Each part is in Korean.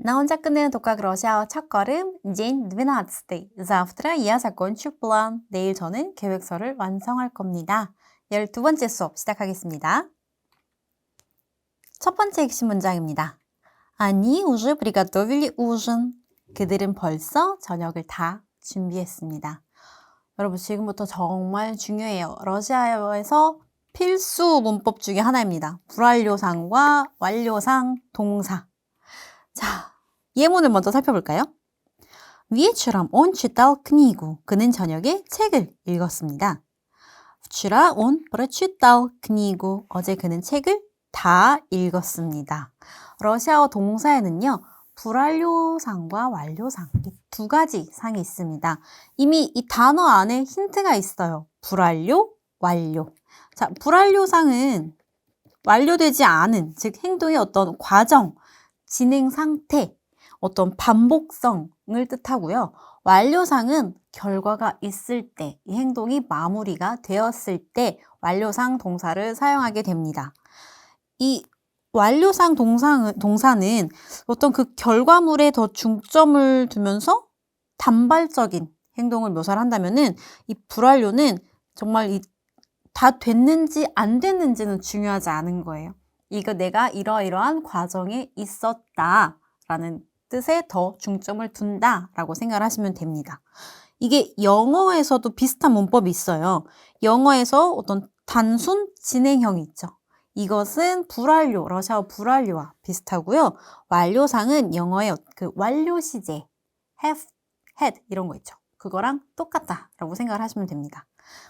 На 혼자 끊는 독학 러시아어 첫걸음 день 12. Завтра я закончу план. 내일 저는 계획서를 완성할 겁니다. 12번째 수업 시작하겠습니다. 첫 번째 핵심 문장입니다. Они уже приготовили ужин. 그들은 벌써 저녁을 다 준비했습니다. 여러분 지금부터 정말 중요해요. 러시아어에서 필수 문법 중에 하나입니다. 불완료상과 완료상 동사. 자, 예문을 먼저 살펴볼까요? Вечером он читал книгу. 그는 저녁에 책을 읽었습니다. Вчера он прочитал книгу. 어제 그는 책을 다 읽었습니다. 러시아어 동사에는요, 불완료상과 완료상 이 두 가지 상이 있습니다. 이미 이 단어 안에 힌트가 있어요. 불완료, 완료. 자, 불완료상은 완료되지 않은, 즉 행동의 어떤 과정, 진행 상태, 어떤 반복성을 뜻하고요. 완료상은 결과가 있을 때, 이 행동이 마무리가 되었을 때 완료상 동사를 사용하게 됩니다. 이 완료상 동사는 어떤 그 결과물에 더 중점을 두면서 단발적인 행동을 묘사를 한다면은 이 불완료는 정말 다 됐는지 안 됐는지는 중요하지 않은 거예요. 이거 내가 이러이러한 과정에 있었다라는 뜻에 더 중점을 둔다라고 생각을 하시면 됩니다. 이게 영어에서도 비슷한 문법이 있어요. 영어에서 어떤 단순 진행형이 있죠. 이것은 불완료, 러시아어 불완료와 비슷하고요. 완료상은 영어의 그 완료 시제, have, had 이런 거 있죠. 그거랑 똑같다라고 생각을 하시면 됩니다.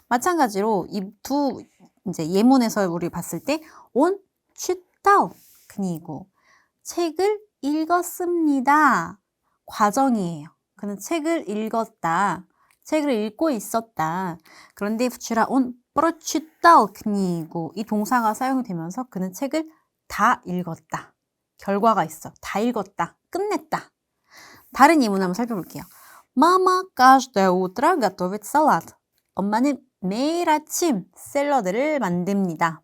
마찬가지로 이 두 이제 예문에서 우리 봤을 때 on читал 그니고 책을 읽었습니다. 과정이에요. 그는 책을 읽었다. 책을 읽고 있었다. 그런데 вчера он прочитал книгу 이 동사가 사용되면서 그는 책을 다 읽었다. 결과가 있어. 다 읽었다. 끝냈다. 다른 예문 한번 살펴볼게요. Мама каждое утро готовит салат. 엄마는 매일 아침 샐러드를 만듭니다.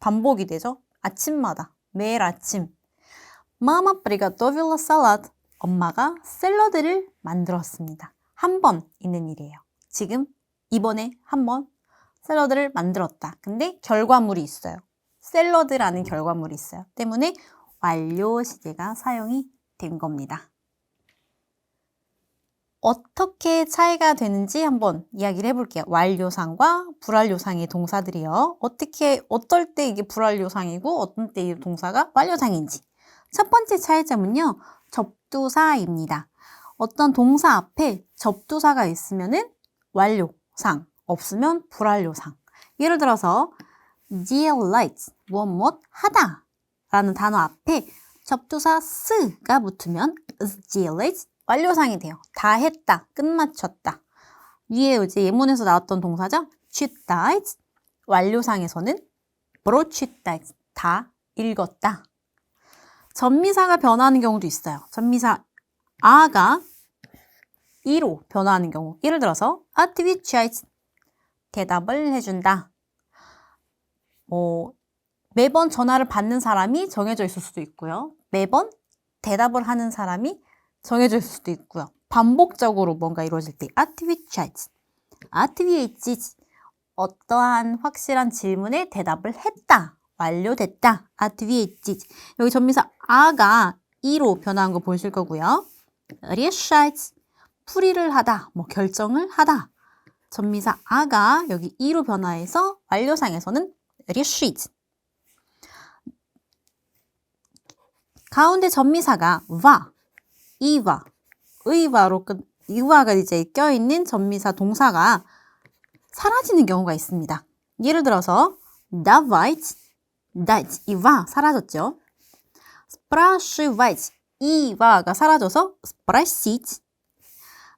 반복이 되죠? 아침마다. 매일 아침. Мама приготовила салат. 엄마가 샐러드를 만들었습니다. 한 번 있는 일이에요. 지금 이번에 한 번 샐러드를 만들었다. 근데 결과물이 있어요. 샐러드라는 결과물이 있어요. 때문에 완료 시제가 사용이 된 겁니다. 어떻게 차이가 되는지 한번 이야기를 해볼게요. 완료상과 불완료상의 동사들이요. 어떨 때 이게 불완료상이고 어떤 때 이 동사가 완료상인지. 첫 번째 차이점은요. 접두사입니다. 어떤 동사 앞에 접두사가 있으면은 완료상, 없으면 불완료상. 예를 들어서 делать, 무엇 하다 라는 단어 앞에 접두사 스가 붙으면 сделать 완료상이 돼요. 다 했다, 끝마쳤다. 위에 이제 예문에서 나왔던 동사죠. читать 완료상에서는 прочитать 다 읽었다. 전미사가 변하는 경우도 있어요. 전미사 아가 이로 변화하는 경우. 예를 들어서 отвечать 대답을 해준다. 매번 전화를 받는 사람이 정해져 있을 수도 있고요. 매번 대답을 하는 사람이 정해져 있을 수도 있고요. 반복적으로 뭔가 이루어질 때 отвечать, ответить 어떠한 확실한 질문에 대답을 했다. 완료됐다. ответить. 여기 전미사 아가 이로 변화한 거 보실 거고요. решать 풀이를 하다, 결정을 하다. 전미사 아가 여기 이로 변화해서 완료상에서는 решить. 가운데 전미사가 와, 이와, 의와로 이와가 이제 껴있는 전미사 동사가 사라지는 경우가 있습니다. 예를 들어서 давать, dать, 이와 사라졌죠. спрашивать, 이와가 사라져서 спросить.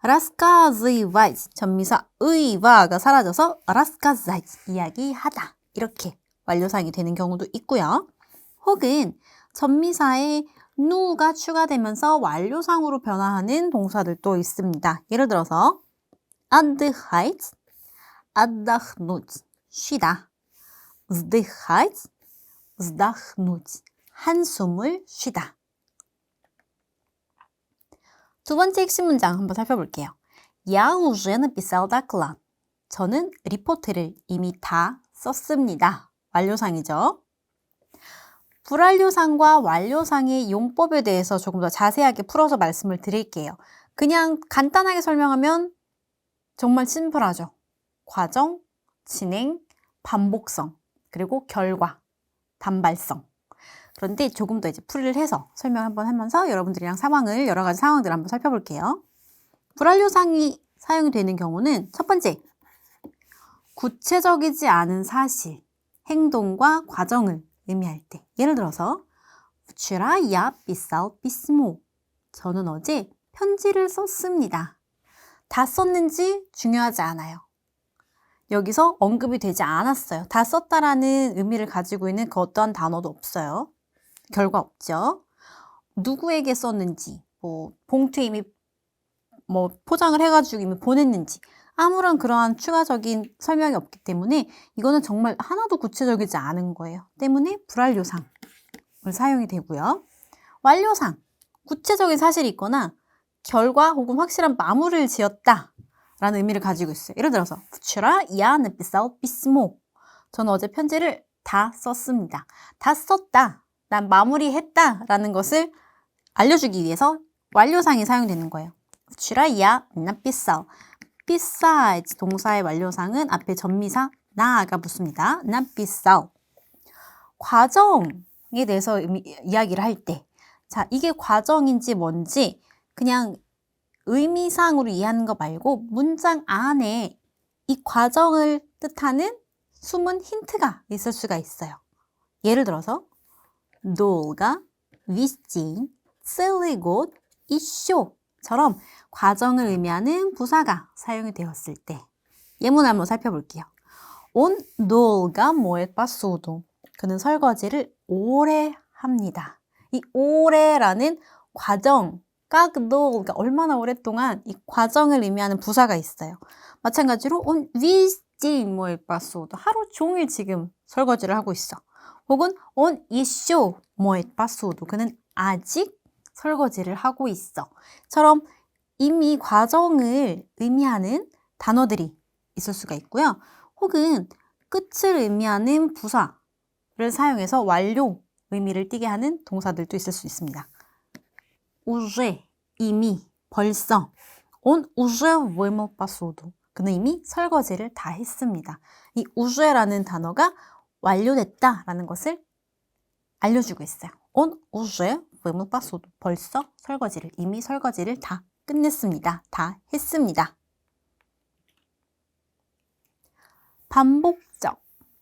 рассказывать, 전미사 의와가 사라져서 рассказать, 이야기하다. 이렇게 완료상이 되는 경우도 있고요. 혹은 전미사에 누가 추가되면서 완료상으로 변화하는 동사들도 있습니다. 예를 들어서 отдыхать, отдохнуть, 쉬다. вздыхать, вздохнуть, 한숨을 쉬다. 두 번째 핵심 문장 한번 살펴볼게요. Я уже написал доклад. 저는 리포트를 이미 다 썼습니다. 완료상이죠. 불완료상과 완료상의 용법에 대해서 조금 더 자세하게 풀어서 말씀을 드릴게요. 그냥 간단하게 설명하면 정말 심플하죠. 과정, 진행, 반복성, 그리고 결과, 단발성. 그런데 조금 더 이제 풀이를 해서 설명 한번 하면서 여러분들이랑 여러 가지 상황들을 한번 살펴볼게요. 불완료상이 사용이 되는 경우는 첫 번째, 구체적이지 않은 사실, 행동과 과정을 의미할 때. 예를 들어서 Вчера я писал письмо. 저는 어제 편지를 썼습니다. 다 썼는지 중요하지 않아요. 여기서 언급이 되지 않았어요. 다 썼다라는 의미를 가지고 있는 그 어떠한 단어도 없어요. 결과 없죠. 누구에게 썼는지, 봉투에 이미 포장을 해가지고 이미 보냈는지 아무런 그러한 추가적인 설명이 없기 때문에 이거는 정말 하나도 구체적이지 않은 거예요. 때문에 불완료상을 사용이 되고요. 완료상, 구체적인 사실이 있거나 결과 혹은 확실한 마무리를 지었다 라는 의미를 가지고 있어요. 예를 들어서 Вчера я написал письмо. 저는 어제 편지를 다 썼습니다. 다 썼다, 난 마무리했다 라는 것을 알려주기 위해서 완료상이 사용되는 거예요. Вчера я написал. pissать 동사의 완료상은 앞에 전미사 나가 붙습니다. написал. 과정에 대해서 이야기를 할 때, 자, 이게 과정인지 뭔지 그냥 의미상으로 이해하는 거 말고 문장 안에 이 과정을 뜻하는 숨은 힌트가 있을 수가 있어요. 예를 들어서 долго вести целый год еще 처럼 과정을 의미하는 부사가 사용이 되었을 때 예문을 한번 살펴볼게요. Он долго моет посуду. 그는 설거지를 오래 합니다. 이 오래라는 과정, как долго, 얼마나 오랫동안 이 과정을 의미하는 부사가 있어요. 마찬가지로 он весь день моет посуду. 하루 종일 지금 설거지를 하고 있어. 혹은 он еще моет посуду. 그는 아직 설거지를 하고 있어. 처럼 이미 과정을 의미하는 단어들이 있을 수가 있고요. 혹은 끝을 의미하는 부사를 사용해서 완료 의미를 띠게 하는 동사들도 있을 수 있습니다. уже, 이미, 벌써. Он уже вымыл посуду. 그는 이미 설거지를 다 했습니다. 이 use라는 단어가 완료됐다라는 것을 알려주고 있어요. Он уже вымыл посуду. 벌써 설거지를, 이미 설거지를 다 끝냈습니다. 다 했습니다. 반복적,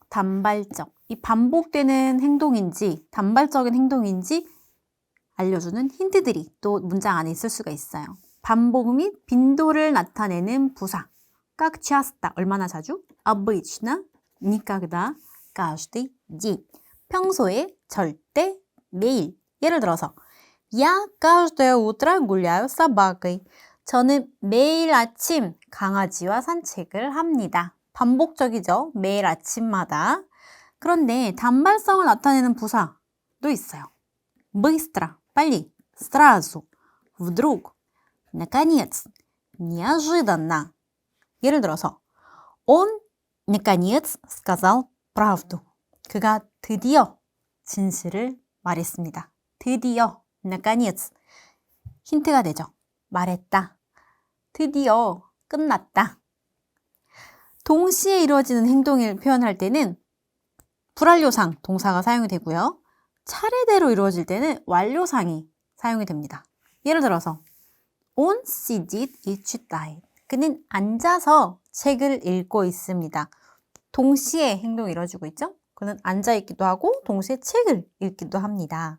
단발적. 이 반복되는 행동인지 단발적인 행동인지 알려주는 힌트들이 또 문장 안에 있을 수가 있어요. 반복 및 빈도를 나타내는 부사. Как часто, 얼마나 자주? Обычно, никогда, каждый день. 평소에, 절대, 매일. 예를 들어서 Я каждое утро гуляю с собакой. 저는 매일 아침 강아지와 산책을 합니다. 반복적이죠. 매일 아침마다. 그런데 단발성을 나타내는 부사도 있어요. Быстро, 빨리, сразу, вдруг, наконец, неожиданно. 예를 들어서 Он, наконец, сказал правду. 그가 드디어 진실을 말했습니다. 드디어, наконец. 힌트가 되죠. 말했다. 드디어 끝났다. 동시에 이루어지는 행동을 표현할 때는 불완료상 동사가 사용이 되고요. 차례대로 이루어질 때는 완료상이 사용이 됩니다. 예를 들어서 Он сидит и читает. 그는 앉아서 책을 읽고 있습니다. 동시에 행동이 이루어지고 있죠? 그는 앉아있기도 하고 동시에 책을 읽기도 합니다.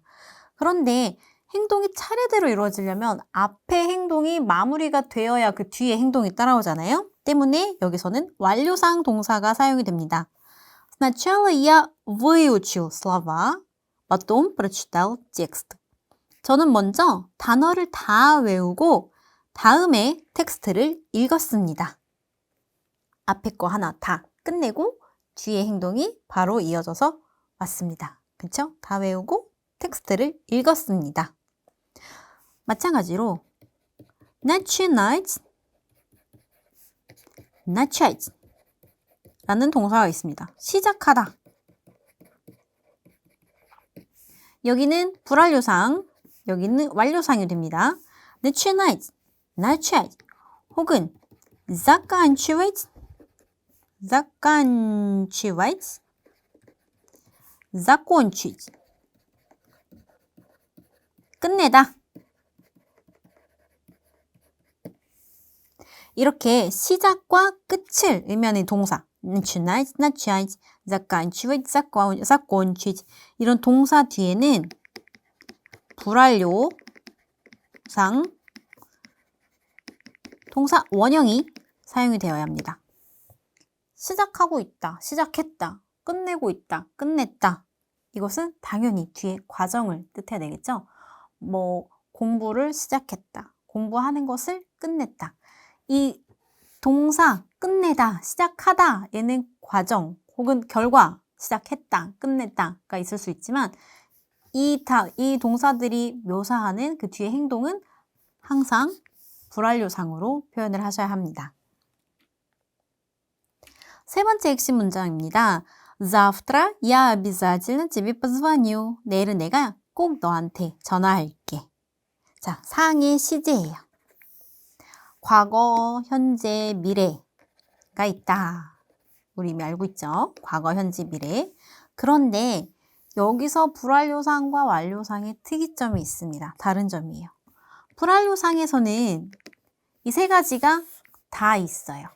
그런데 행동이 차례대로 이루어지려면 앞에 행동이 마무리가 되어야 그 뒤에 행동이 따라오잖아요. 때문에 여기서는 완료상 동사가 사용이 됩니다. Сначала я выучил слова, потом прочитал текст. 저는 먼저 단어를 다 외우고 다음에 텍스트를 읽었습니다. 앞에 거 하나 다 끝내고 뒤에 행동이 바로 이어져서 왔습니다. 그렇죠? 다 외우고 텍스트를 읽었습니다. 마찬가지로 начинать, начать 라는 동사가 있습니다. 시작하다. 여기는 불완료상, 여기는 완료상이 됩니다. начинать, начать 혹은 заканчивать, заканчивать, закончить 끝내다. 이렇게 시작과 끝을 의미하는 동사 начинать, начать, заканчивать, закончить 이런 동사 뒤에는 불완료상 동사 원형이 사용이 되어야 합니다. 시작하고 있다, 시작했다, 끝내고 있다, 끝냈다. 이것은 당연히 뒤에 과정을 뜻해야 되겠죠? 뭐 공부를 시작했다, 공부하는 것을 끝냈다. 이 동사 끝내다, 시작하다 얘는 과정 혹은 결과, 시작했다, 끝냈다가 있을 수 있지만 이 동사들이 묘사하는 그 뒤의 행동은 항상 불완료상으로 표현을 하셔야 합니다. 세 번째 핵심 문장입니다. Завтра я обязательно тебе позвоню. 내일은 내가 꼭 너한테 전화할게. 자, 상의 시제예요. 과거, 현재, 미래가 있다. 우리 이미 알고 있죠? 과거, 현재, 미래. 그런데 여기서 불완료상과 완료상의 특이점이 있습니다. 다른 점이에요. 불완료상에서는 이 세 가지가 다 있어요.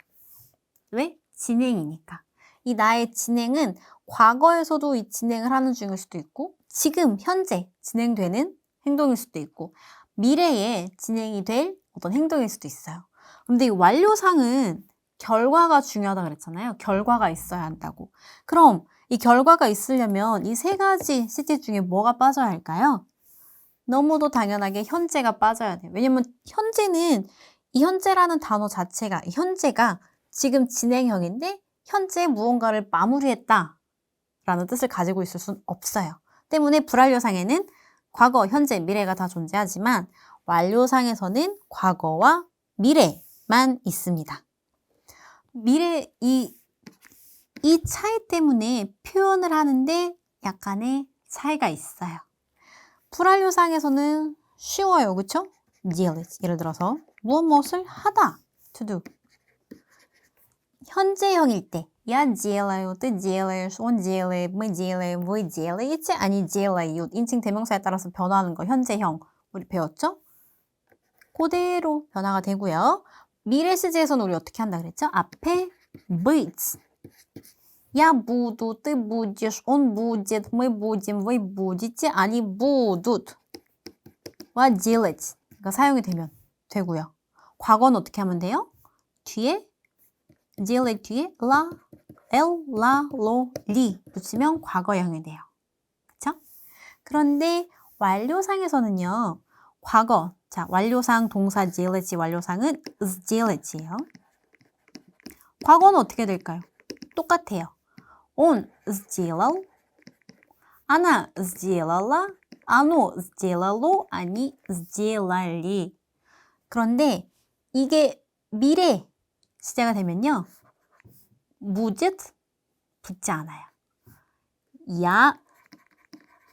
왜? 진행이니까. 이 나의 진행은 과거에서도 이 진행을 하는 중일 수도 있고 지금 현재 진행되는 행동일 수도 있고 미래에 진행이 될 어떤 행동일 수도 있어요. 근데 이 완료상은 결과가 중요하다고 그랬잖아요. 결과가 있어야 한다고. 그럼 이 결과가 있으려면 이 세 가지 시제 중에 뭐가 빠져야 할까요? 너무도 당연하게 현재가 빠져야 돼요. 왜냐면 현재는 이 현재라는 단어 자체가 이 현재가 지금 진행형인데 현재 무언가를 마무리했다 라는 뜻을 가지고 있을 수는 없어요. 때문에 불완료상에는 과거, 현재, 미래가 다 존재하지만 완료상에서는 과거와 미래만 있습니다. 이 차이 때문에 표현을 하는데 약간의 차이가 있어요. 불완료상에서는 쉬워요. 그쵸? делать. 예를 들어서 무엇을 하다. to do. 현재형일 때 я делаю, ты делаешь, он делает, мы делаем, вы делаете, 아니 делают. 인칭 대명사에 따라서 변화하는 거 현재형 우리 배웠죠? 그대로 변화가 되고요. 미래 시제에서는 우리 어떻게 한다 그랬죠? 앞에 быть. Я буду, ты будешь, он будет, мы будем, вы будете, 아니 будут. 와 делать.가 사용이 되면 되고요. 과거는 어떻게 하면 돼요? 뒤에 делать 뒤에 라, 엘, 라, 로, 리 붙이면 과거형이 돼요. 그쵸? 그런데 완료상에서는요. 과거, 자 완료상 동사 делать 완료상은 сделать 예요. 과거는 어떻게 될까요? 똑같아요. Он сделал, она сделала, оно сделало, они сделали. 그런데 이게 미래 시제가 되면요. будет 붙지 않아요. Я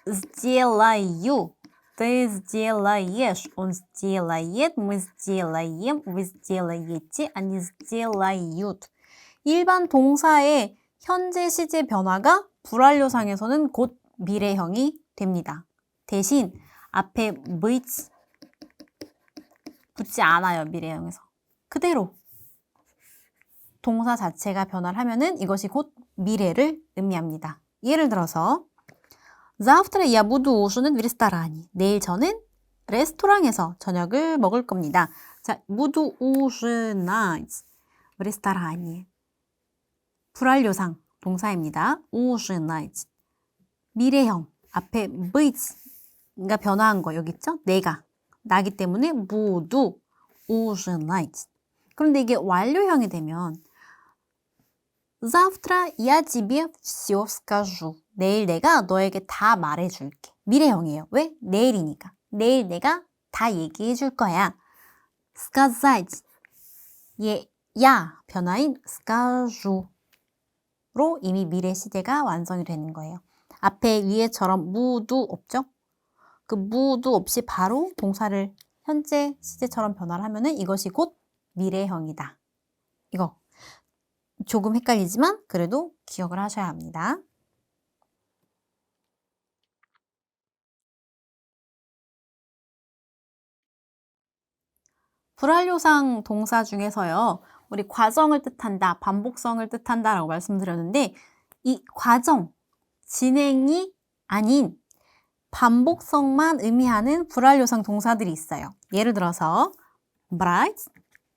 сделаю, ты сделаешь, он сделает, мы сделаем, вы сделаете, они сделают. 일반 동사의 현재 시제 변화가 불완료상에서는 곧 미래형이 됩니다. 대신 앞에 быть 붙지 않아요. 미래형에서. 그대로 동사 자체가 변화를 하면은 이것이 곧 미래를 의미합니다. 예를 들어서 Завтра я буду ужинать в ресторане. 내일 저는 레스토랑에서 저녁을 먹을 겁니다. 자, буду ужинать в ресторане. 불완료상 동사입니다. ужинать. 미래형 앞에 быть 가 변화한 거 여기 있죠? 내가 나기 때문에 буду ужинать. 그런데 이게 완료형이 되면 Завтра я тебе все скажу. 내일 내가 너에게 다 말해줄게. 미래형이에요. 왜? 내일이니까. 내일 내가 다 얘기해 줄 거야. сказать. 야 변화인 скажу로 이미 미래 시제가 완성이 되는 거예요. 앞에 위에처럼 무도 없죠? 그 무도 없이 바로 동사를 현재 시제처럼 변화를 하면은 이것이 곧 미래형이다. 이거 조금 헷갈리지만 그래도 기억을 하셔야 합니다. 불완료상 동사 중에서요. 우리 과정을 뜻한다, 반복성을 뜻한다 라고 말씀드렸는데 이 과정, 진행이 아닌 반복성만 의미하는 불완료상 동사들이 있어요. 예를 들어서 брать,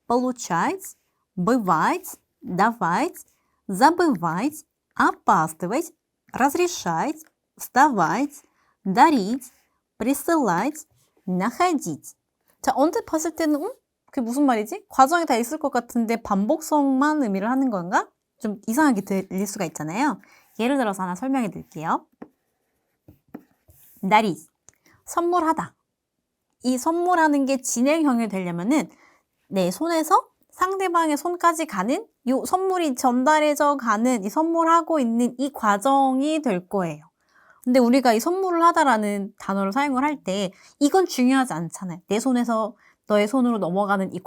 получать, бывать, давать, забывать, опаздывать, разрешать, вставать, дарить, присылать, находить. 자, 언뜻 봤을 때는 그게 무슨 말이지? 과정이 다 있을 것 같은데 반복성만 의미를 하는 건가? 좀 이상하게 들릴 수가 있잖아요. 예를 들어서 하나 설명해 드릴게요. дарить, 선물하다. 이 선물하는 게 진행형이 되려면은 내 손에서 상대방의 손까지 가는 이 선물이 전달해져 가는 이 선물하고 있는 이 과정이 될 거예요. 근데 우리가 이 선물을 하다라는 단어를 사용을 할 때 이건 중요하지 않잖아요. 내 손에서 너의 손으로 넘어가는 이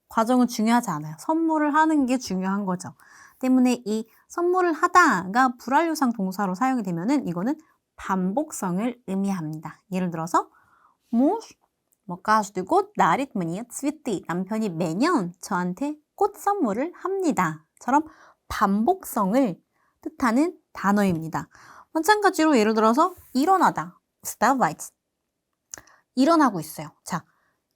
과정은 중요하지 않아요. 선물을 하는 게 중요한 거죠. 때문에 이 선물을 하다가 불완료상 동사로 사용이 되면은 이거는 반복성을 의미합니다. 예를 들어서 mуж каждый год дарит мне цветы. 남편이 매년 저한테 꽃 선물을 합니다. 처럼 반복성을 뜻하는 단어입니다. 마찬가지로 예를 들어서 일어나다. вставать. 일어나고 있어요. 자,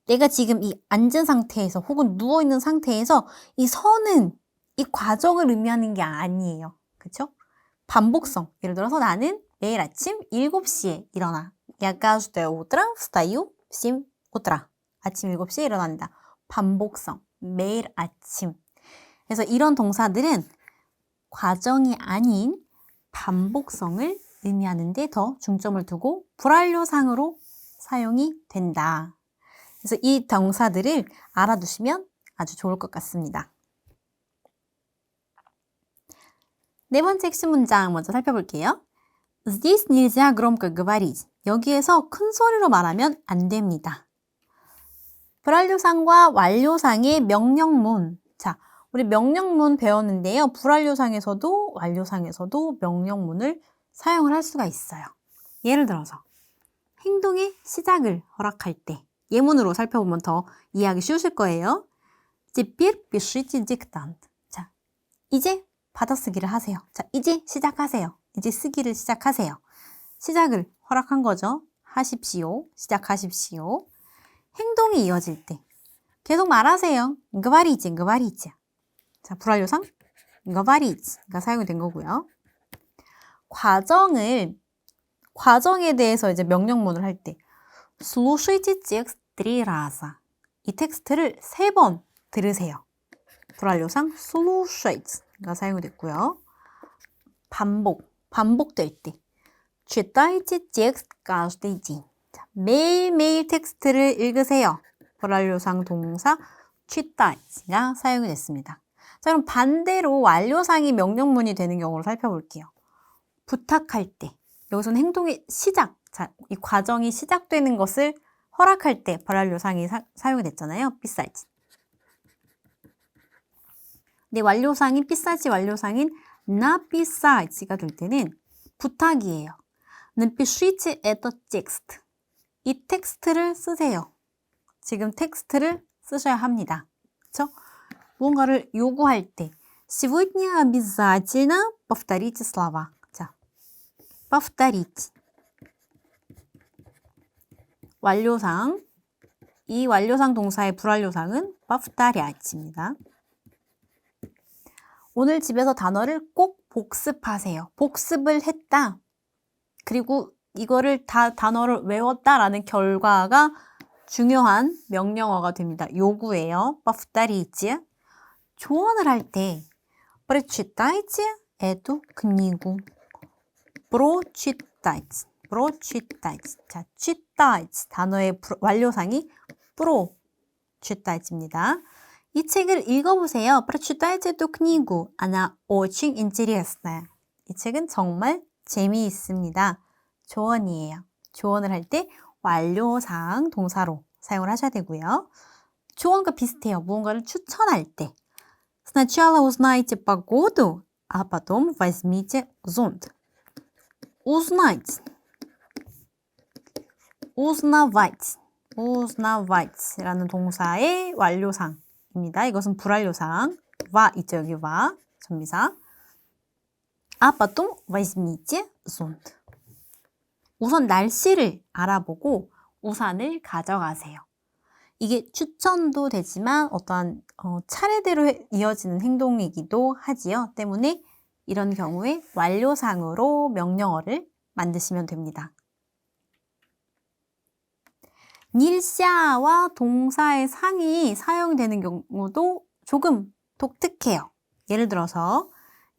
내가 지금 이 앉은 상태에서 혹은 누워있는 상태에서 이 선은 이 과정을 의미하는 게 아니에요. 그쵸? 반복성. 예를 들어서 나는 매일 아침 7시에 일어나. Я каждое утро встаю в 7 утра. 아침 7시에 일어난다. 반복성. 매일 아침. 그래서 이런 동사들은 과정이 아닌 반복성을 의미하는 데 더 중점을 두고 불완료상으로 사용이 된다. 그래서 이 동사들을 알아두시면 아주 좋을 것 같습니다. 네 번째 핵심 문장 먼저 살펴볼게요. Здесь нельзя громко говорить. 여기에서 큰 소리로 말하면 안 됩니다. 불완료상과 완료상의 명령문. 자, 우리 명령문 배웠는데요. 불완료상에서도 완료상에서도 명령문을 사용을 할 수가 있어요. 예를 들어서 행동의 시작을 허락할 때 예문으로 살펴보면 더 이해하기 쉬우실 거예요. Теперь пишите диктант. 자, 이제 받아쓰기를 하세요. 자, 이제 시작하세요. 이제 쓰기를 시작하세요. 시작을 허락한 거죠. 하십시오. 시작하십시오. 행동이 이어질 때 계속 말하세요. говорите, говорите. 자, 불완료상 говорите가 사용이 된 거고요. 과정에 대해서 이제 명령문을 할 때 слушайте текст 3 раза. 이 텍스트를 3번 들으세요. 불완료상 слушайт가 사용이 됐고요. 반복될 때 читайте текст каждый день. 자, 매일매일 텍스트를 읽으세요. 불완료상 동사 читайт가 사용이 됐습니다. 자, 그럼 반대로 완료상이 명령문이 되는 경우를 살펴볼게요. 부탁할 때 여기서는 행동의 시작, 자, 이 과정이 시작되는 것을 허락할 때 불완료상이 사용이 됐잖아요. pисать. 근데 완료상인 pисать 완료상인 написат가 될 때는 부탁이에요. напишите этот текст. 이 텍스트를 쓰세요. 지금 텍스트를 쓰셔야 합니다. 그렇죠? 무언가를 요구할 때 сегодня обязательно повторите слова. 자, повторить. 완료상. 이 완료상 동사의 불완료상은 повторят입니다. 오늘 집에서 단어를 꼭 복습하세요. 복습을 했다. 그리고 이거를 다 단어를 외웠다라는 결과가 중요한 명령어가 됩니다. 요구예요. повторите. 조언을 할 때 прочитайте эту книгу. прочитать. прочитать. 자, читать 단어의 완료상이 prочитать 입니다. 이 책을 읽어보세요. Прочитайте эту книгу. Она очень интересная. 이 책은 정말 재미있습니다. 조언이에요. 조언을 할 때 완료사항 동사로 사용을 하셔야 되고요. 조언과 비슷해요. 무언가를 추천할 때. Сначала узнайте погоду, а потом возьмите зонт. Узнать. узнавать. 우즈나바이츠라는 동사의 완료상입니다. 이것은 불완료상. 와 있죠, 여기 와. 전미사. А потом возьмите зонт. 우선 날씨를 알아보고 우산을 가져가세요. 이게 추천도 되지만 어떠한 차례대로 이어지는 행동이기도 하지요. 때문에 이런 경우에 완료상으로 명령어를 만드시면 됩니다. nilsя와 동사의 상이 사용되는 경우도 조금 독특해요. 예를 들어서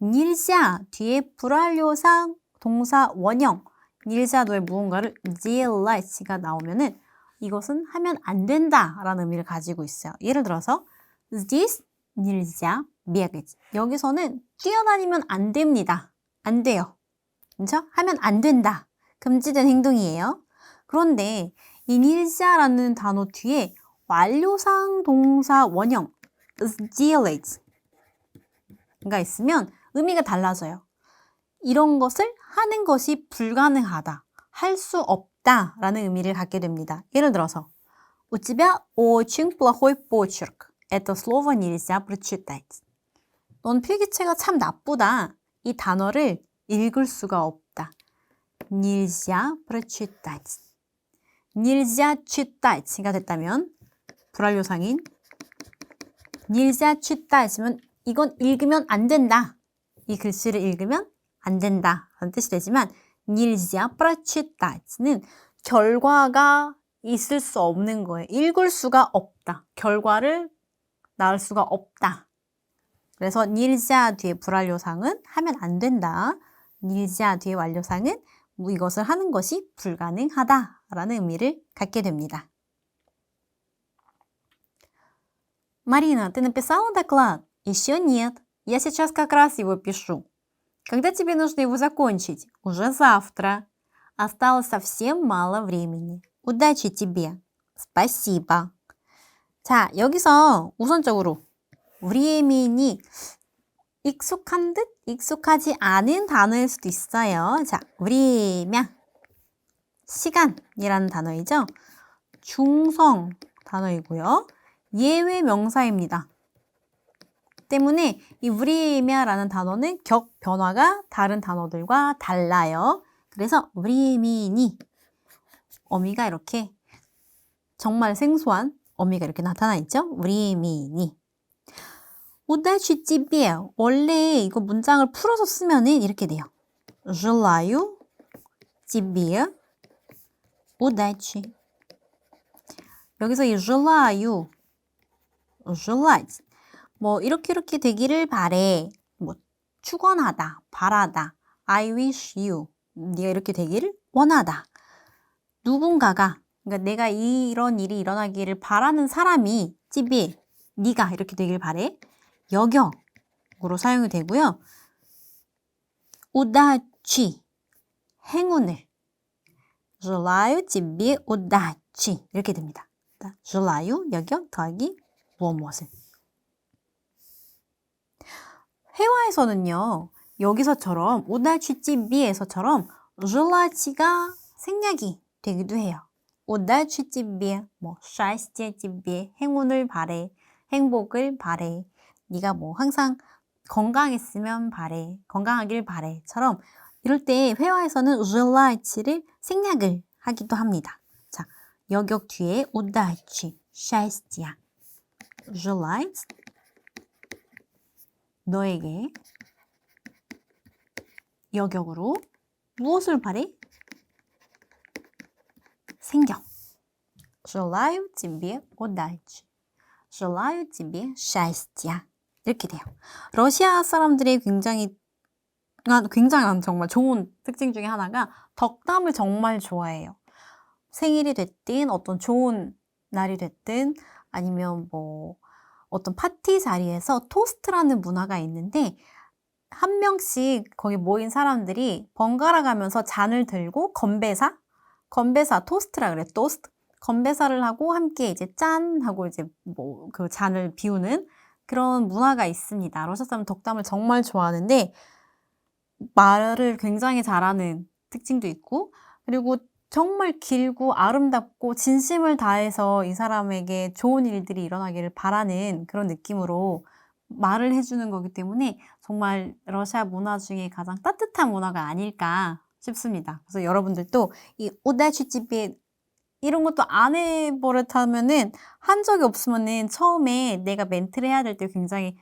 nilsя 뒤에 불완료상 동사 원형 nilsя도의 무언가를 делать 가 나오면은 이것은 하면 안 된다 라는 의미를 가지고 있어요. 예를 들어서 здесь nilsя бегать. 여기서는 뛰어다니면 안 됩니다. 안 돼요. 그렇죠? 하면 안 된다. 금지된 행동이에요. 그런데 이 nilsя라는 단어 뒤에 완료상 동사 원형 сделать 가 있으면 의미가 달라져요. 이런 것을 하는 것이 불가능하다, 할 수 없다 라는 의미를 갖게 됩니다. 예를 들어서 У тебя очень плохой почерк. Это слово нельзя прочитать. 넌 필기체가 참 나쁘다. 이 단어를 읽을 수가 없다. Нельзя прочитать. nilsя читать 가 됐다면 불완료상인 nilsя читать 면 이건 읽으면 안 된다. 이 글씨를 읽으면 안 된다 라는 뜻이 되지만 nilsya прочитать 는 결과가 있을 수 없는 거예요. 읽을 수가 없다. 결과를 낳을 수가 없다. 그래서 nilsya 뒤에 불완료상은 하면 안 된다. nilsya 뒤에 완료상은 이것을 하는 것이 불가능하다 라는 의미를 갖게 됩니다. Марина, ты написала доклад? Еще нет. Я сейчас как раз его пишу. Когда тебе нужно его закончить? Уже завтра. Осталось совсем мало времени. Удачи тебе. Спасибо. 자, 여기서 우선적으로 времени 익숙한 듯 익숙하지 않은 단어일 수도 있어요. 자, время 시간이라는 단어이죠. 중성 단어이고요. 예외 명사입니다. 때문에 이 время라는 단어는 격 변화가 다른 단어들과 달라요. 그래서 времени 어미가 이렇게 정말 생소한 어미가 이렇게 나타나 있죠. времени удачи тебе. 원래 이거 문장을 풀어서 쓰면은 이렇게 돼요. желаю тебе удачи. 여기서 이 желаю, желать 뭐 이렇게 되기를 바래. 뭐 축원하다, 바라다. I wish you. 네가 이렇게 되기를 원하다. 누군가가 그러니까 내가 이런 일이 일어나기를 바라는 사람이 тебе 네가 이렇게 되길 바래. 여경으로 사용이 되고요. удачи 행운을 желаю тебе удачи 이렇게 됩니다. желаю 여경 더하기 무엇을. 회화에서는요. 여기서처럼 удачи теbe에서처럼 желат이가 생략이 되기도 해요. удачи тебе 뭐 счастье тебе 행운을 바래, 행복을 바래. 네가 뭐 항상 건강했으면 바래, 건강하길 바래처럼 이럴 때 회화에서는 желат이를 생략을 하기도 합니다. 자, 여격 뒤에 удачи, счастья, желать 너에게 여격으로 무엇을 바래? 생격. желаю тебе удачи, желаю тебе счастья. 이렇게 돼요. 러시아 사람들의 굉장히 정말 좋은 특징 중에 하나가 덕담을 정말 좋아해요. 생일이 됐든 어떤 좋은 날이 됐든 아니면 뭐 어떤 파티 자리에서 토스트라는 문화가 있는데 한 명씩 거기 모인 사람들이 번갈아 가면서 잔을 들고 건배사 토스트라 그래. 토스트. 건배사를 하고 함께 이제 짠 하고 이제 뭐 그 잔을 비우는 그런 문화가 있습니다. 러시아 사람은 덕담을 정말 좋아하는데 말을 굉장히 잘하는 특징도 있고 그리고 정말 길고 아름답고 진심을 다해서 이 사람에게 좋은 일들이 일어나기를 바라는 그런 느낌으로 말을 해주는 거기 때문에 정말 러시아 문화 중에 가장 따뜻한 문화가 아닐까 싶습니다. 그래서 여러분들도 이 우다치집에 이런 것도 안 해버릇하면은 한 적이 없으면은 처음에 내가 멘트를 해야 될 때 굉장히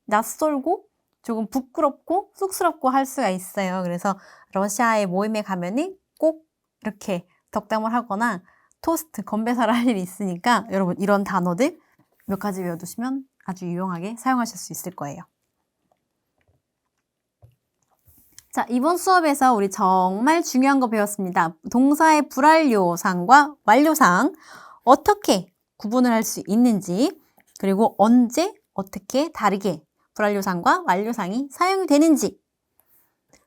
낯설고 조금 부끄럽고 쑥스럽고 할 수가 있어요. 그래서 러시아의 모임에 가면은 꼭 이렇게 덕담을 하거나 토스트, 건배사를 할 일이 있으니까 여러분 이런 단어들 몇 가지 외워두시면 아주 유용하게 사용하실 수 있을 거예요. 자, 이번 수업에서 우리 정말 중요한 거 배웠습니다. 동사의 불완료상과 완료상 어떻게 구분을 할 수 있는지 그리고 언제 어떻게 다르게 불완료상과 완료상이 사용이 되는지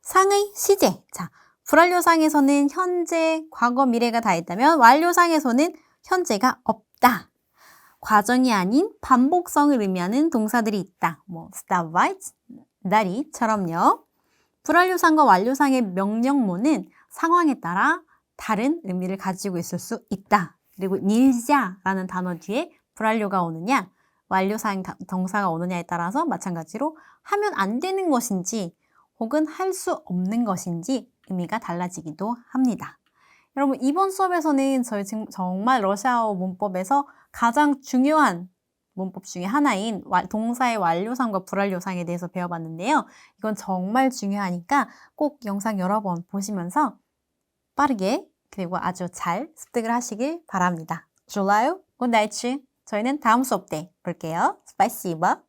상의 시제 자, 불완료상에서는 현재, 과거, 미래가 다 있다면 완료상에서는 현재가 없다. 과정이 아닌 반복성을 의미하는 동사들이 있다. 뭐 stawać, 다리처럼요. 불완료상과 완료상의 명령모는 상황에 따라 다른 의미를 가지고 있을 수 있다. 그리고 nilja라는 단어 뒤에 불완료가 오느냐, 완료상 동사가 오느냐에 따라서 마찬가지로 하면 안 되는 것인지 혹은 할 수 없는 것인지 의미가 달라지기도 합니다. 여러분 이번 수업에서는 저희 지금 정말 러시아어 문법에서 가장 중요한 문법 중에 하나인 동사의 완료상과 불완료상에 대해서 배워봤는데요. 이건 정말 중요하니까 꼭 영상 여러 번 보시면서 빠르게 그리고 아주 잘 습득을 하시길 바랍니다. 좋아요, удачи. 저희는 다음 수업 때 볼게요. Спасибо.